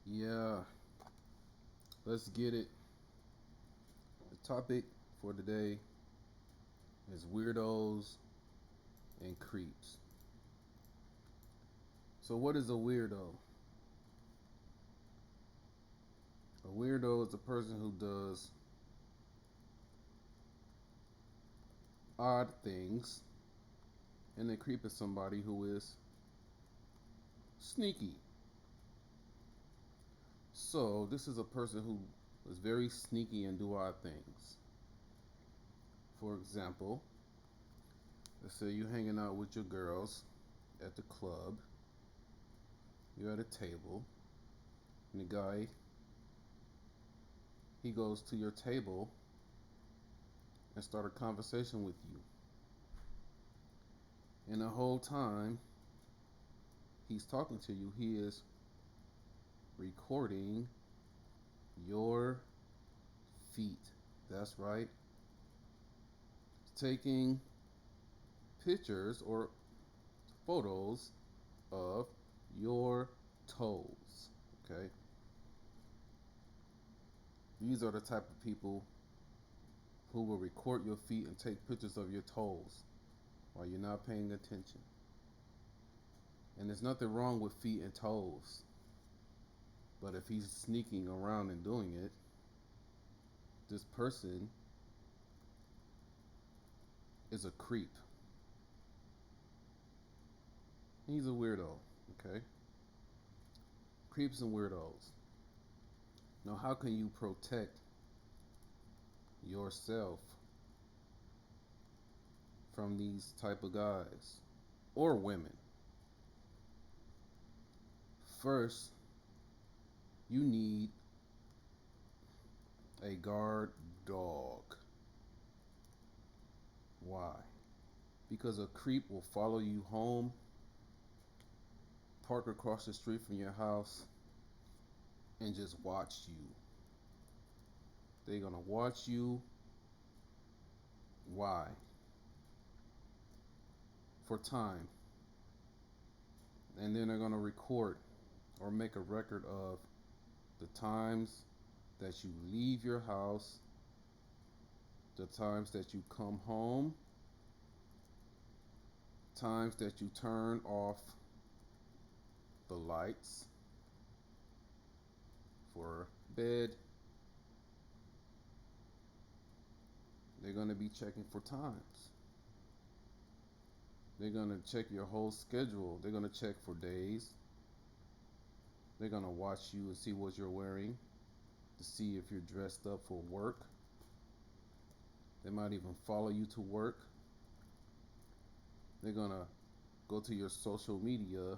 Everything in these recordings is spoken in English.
Yeah, let's get it. The topic for today is weirdos and creeps. So, what is a weirdo? A weirdo is a person who does odd things, and a creep is somebody who is sneaky. So, this is a person who is very sneaky and do odd things. For example, let's say you're hanging out with your girls at the club, you're at a table, and the guy he goes to your table and start a conversation with you. And the whole time he's talking to you, he is recording your feet. That's right. Taking pictures or photos of your toes. Okay? These are the type of people who will record your feet and take pictures of your toes while you're not paying attention. And there's nothing wrong with feet and toes. But if he's sneaking around and doing it, this person is a creep. He's a weirdo. Okay? Creeps and weirdos. Now, how can you protect yourself from these type of guys or women? First, you need a guard dog. Why? Because a creep will follow you home, park across the street from your house, and just watch you. They're gonna watch you. Why? For time. And then they're gonna record or make a record of the times that you leave your house, the times that you come home, times that you turn off the lights for bed. They're going to be checking for times. They're going to check your whole schedule. They're going to check for days. They're going to watch you and see what you're wearing to see if you're dressed up for work. They might even follow you to work. They're going to go to your social media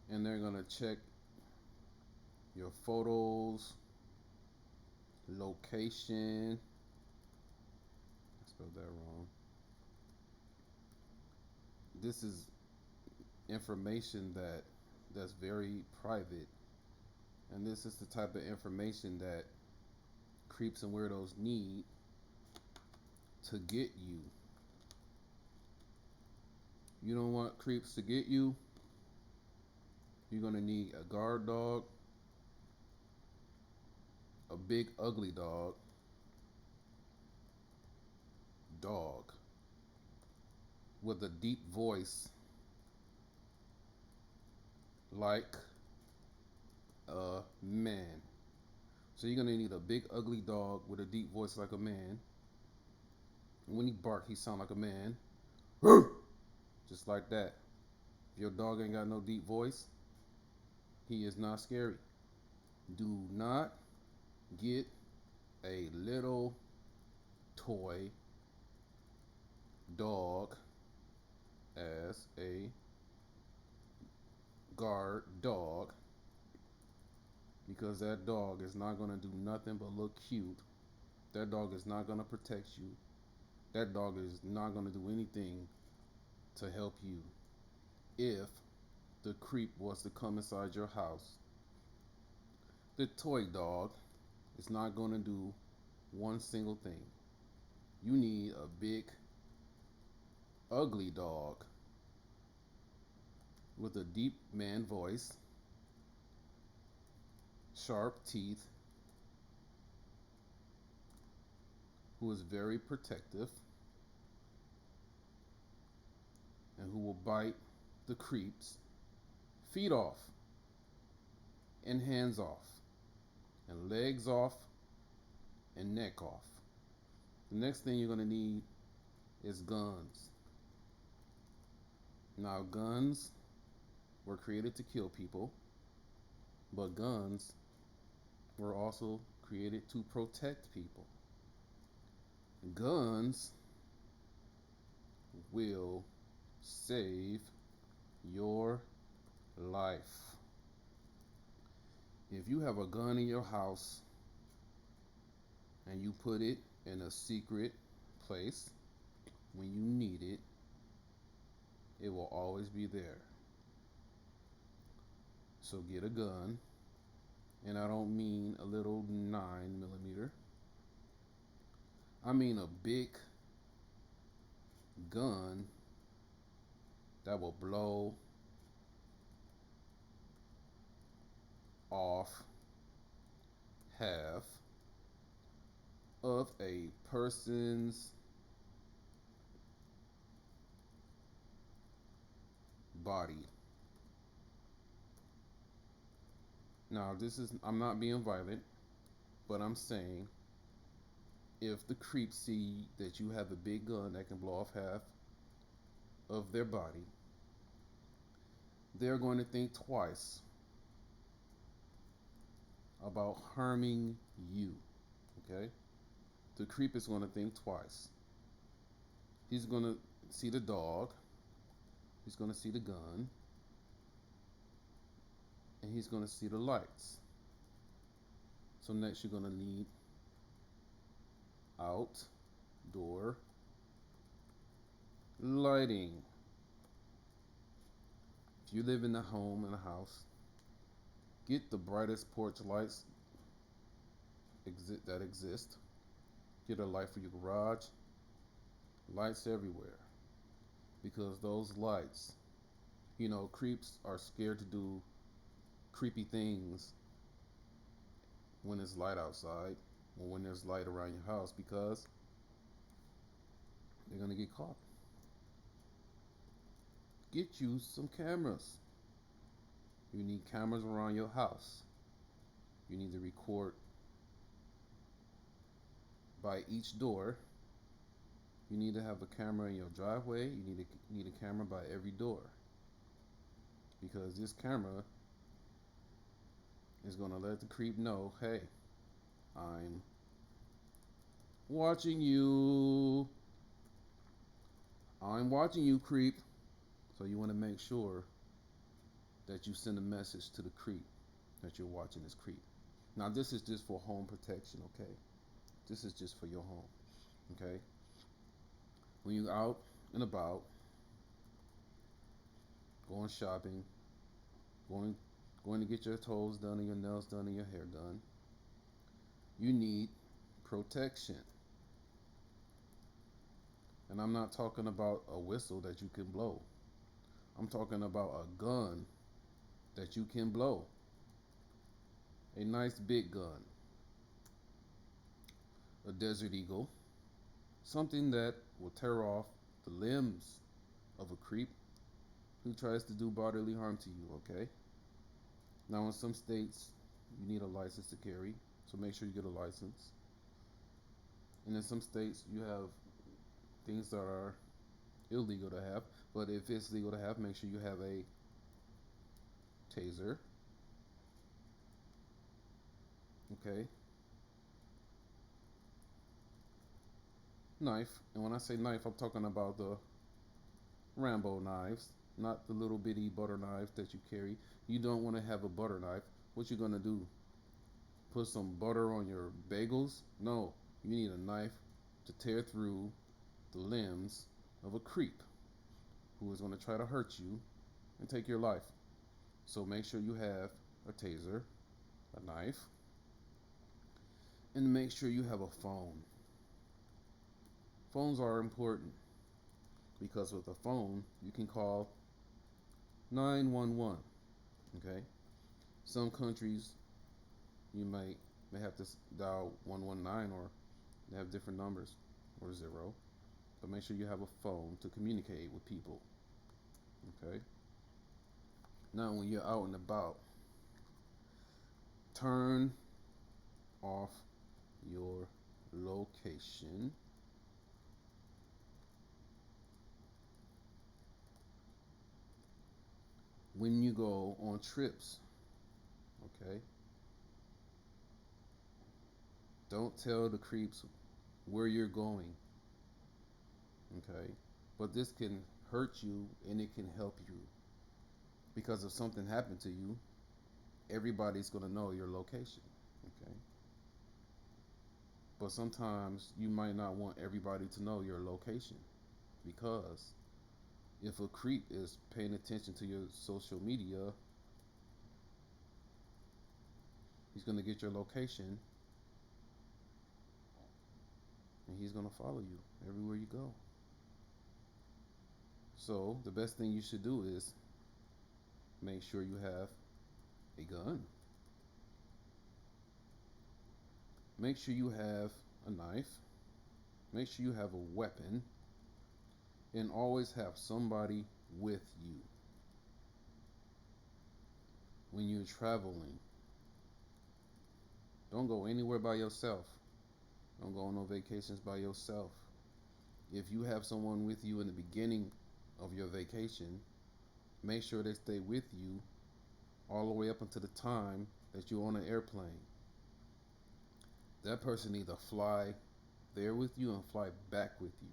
and they're going to check your photos, location. I spelled that wrong. This is information that's very private, and this is the type of information that creeps and weirdos need to get you. You don't want creeps to get you. You're gonna need a guard dog, a big ugly dog with a deep voice like a man. So you're gonna need a big ugly dog with a deep voice like a man. And when he bark, he sound like a man, just like that. If your dog ain't got no deep voice, he is not scary. Do not get a little toy dog as a guard dog because that dog is not going to do nothing but look cute. That dog is not going to protect you. That dog is not going to do anything to help you. If the creep was to come inside your house, the toy dog is not going to do one single thing. You need a big, ugly dog with a deep man voice sharp teeth, who is very protective, and who will bite the creeps feet off, and hands off, and legs off, and neck off. The next thing you're going to need is guns. Now, guns were created to kill people, but guns were also created to protect people. Guns will save your life. If you have a gun in your house and you put it in a secret place, when you need it, it will always be there. So get a gun, and I don't mean a little 9 millimeter. I mean a big gun that will blow off half of a person's body. Now, I'm not being violent, but I'm saying if the creeps see that you have a big gun that can blow off half of their body, they're going to think twice about harming you. Okay? The creep is going to think twice. He's going to see the dog, he's going to see the gun, and he's going to see the lights. So next you're going to need outdoor lighting. If you live in a home, in a house, get the brightest porch lights that exist. Get a light for your garage, lights everywhere. Because those lights, creeps are scared to do creepy things when it's light outside or when there's light around your house because they're going to get caught. Get you some cameras. You need cameras around your house. You need to record by each door. You need to have a camera in your driveway. You need a camera by every door. Because this camera is going to let the creep know, hey, I'm watching you. I'm watching you, creep. So you want to make sure that you send a message to the creep that you're watching this creep. Now, this is just for home protection, okay? This is just for your home, okay? When you're out and about, going shopping, going to get your toes done and your nails done and your hair done, you need protection. And I'm not talking about a whistle that you can blow. I'm talking about a gun that you can blow. A nice big gun. A Desert Eagle. Something that will tear off the limbs of a creep who tries to do bodily harm to you, okay? Now, in some states, you need a license to carry, so make sure you get a license. And in some states, you have things that are illegal to have, but if it's legal to have, make sure you have a taser, okay? Knife, and when I say knife, I'm talking about the Rambo knives, not the little bitty butter knives that you carry. You don't want to have a butter knife. What you gonna do? Put some butter on your bagels? No, you need a knife to tear through the limbs of a creep who is going to try to hurt you and take your life. So make sure you have a taser, a knife, and make sure you have a phone. Phones are important because with a phone you can call 911. Okay? Some countries You may have to dial 119, or they have different numbers, or zero. But make sure you have a phone to communicate with people. Okay. Now, when you're out and about, turn off your location when you go on trips. Okay. Don't tell the creeps where you're going. Okay. But this can hurt you and it can help you, because if something happened to you, everybody's going to know your location. Okay. But sometimes you might not want everybody to know your location, because if a creep is paying attention to your social media, he's going to get your location and he's going to follow you everywhere you go. So, the best thing you should do is make sure you have a gun. Make sure you have a knife. Make sure you have a weapon. And always have somebody with you when you're traveling. Don't go anywhere by yourself. Don't go on no vacations by yourself. If you have someone with you in the beginning of your vacation, make sure they stay with you all the way up until the time that you're on an airplane. That person either fly there with you and fly back with you.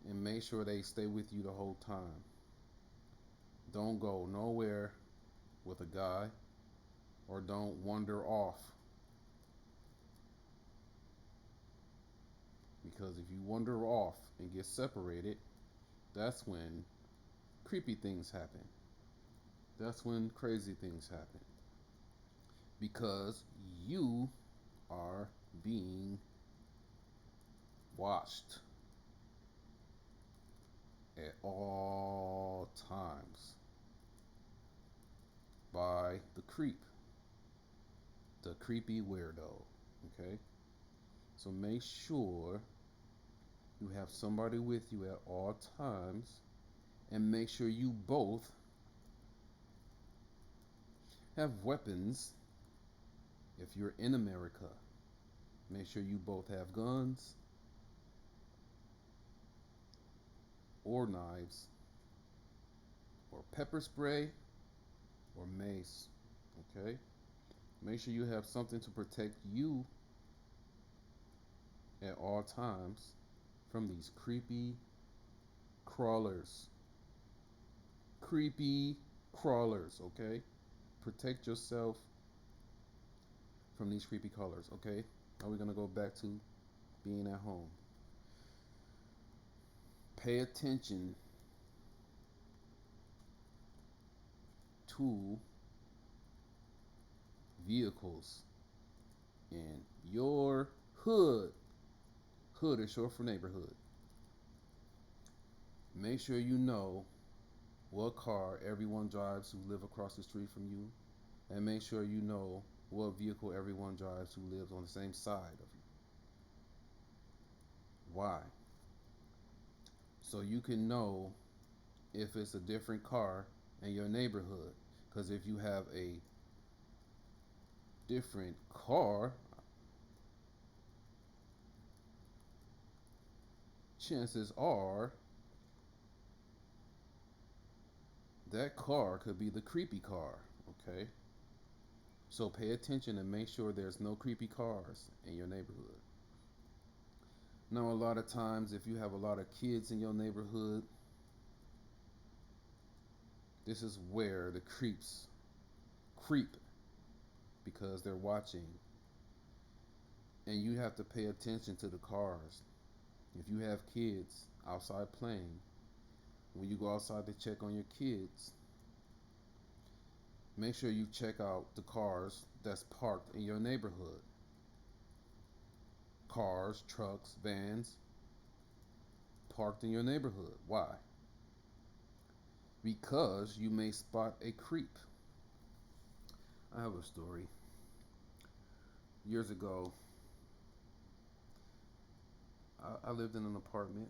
And make sure they stay with you the whole time. Don't go nowhere with a guy, or don't wander off. Because if you wander off and get separated, that's when creepy things happen. That's when crazy things happen. Because you are being watched at all times by the creep, the creepy weirdo. Okay? So make sure you have somebody with you at all times, and make sure you both have weapons. If you're in America, make sure you both have guns or knives or pepper spray or mace. Okay? Make sure you have something to protect you at all times from these creepy crawlers. Creepy crawlers, okay? Protect yourself from these creepy crawlers, okay? Now we're going to go back to being at home. Pay attention to vehicles in your hood. Hood is short for neighborhood. Make sure you know what car everyone drives who live across the street from you, and make sure you know what vehicle everyone drives who lives on the same side of you. Why? So you can know if it's a different car in your neighborhood. Because if you have a different car, chances are that car could be the creepy car, okay? So pay attention and make sure there's no creepy cars in your neighborhood. Now, a lot of times, if you have a lot of kids in your neighborhood, this is where the creeps creep, because they're watching. And you have to pay attention to the cars. If you have kids outside playing, when you go outside to check on your kids, make sure you check out the cars that's parked in your neighborhood. Cars, trucks, vans parked in your neighborhood. Why? Because you may spot a creep. I have a story. Years ago, I lived in an apartment,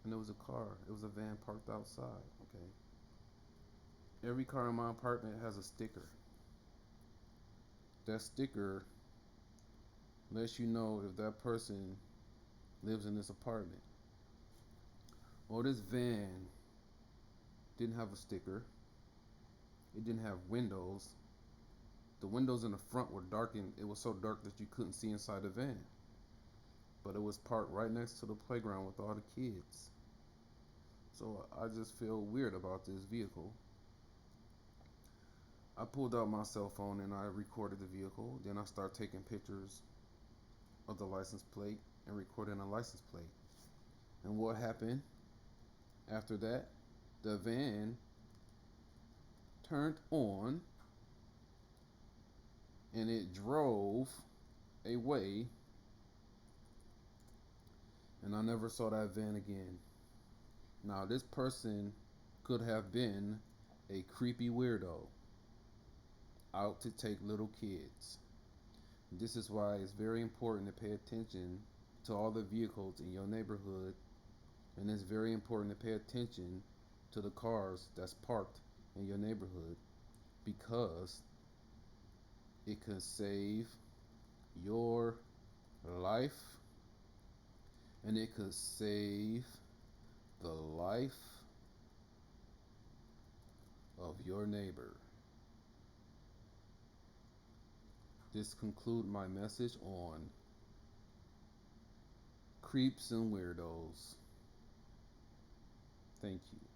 and there was a car. It was a van parked outside. Okay. Every car in my apartment has a sticker. That sticker lets you know if that person lives in this apartment. Well, this van didn't have a sticker. It didn't have windows. The windows in the front were darkened. It was so dark that you couldn't see inside the van. But it was parked right next to the playground with all the kids. So I just feel weird about this vehicle. I pulled out my cell phone and I recorded the vehicle. Then I started taking pictures of the license plate and recording the license plate. And what happened after that? The van turned on and it drove away, and I never saw that van again. Now, this person could have been a creepy weirdo out to take little kids. This is why it's very important to pay attention to all the vehicles in your neighborhood, and it's very important to pay attention to the cars that's parked in your neighborhood because it can save your life and it could save the life of your neighbor. This concludes my message on creeps and weirdos. Thank you.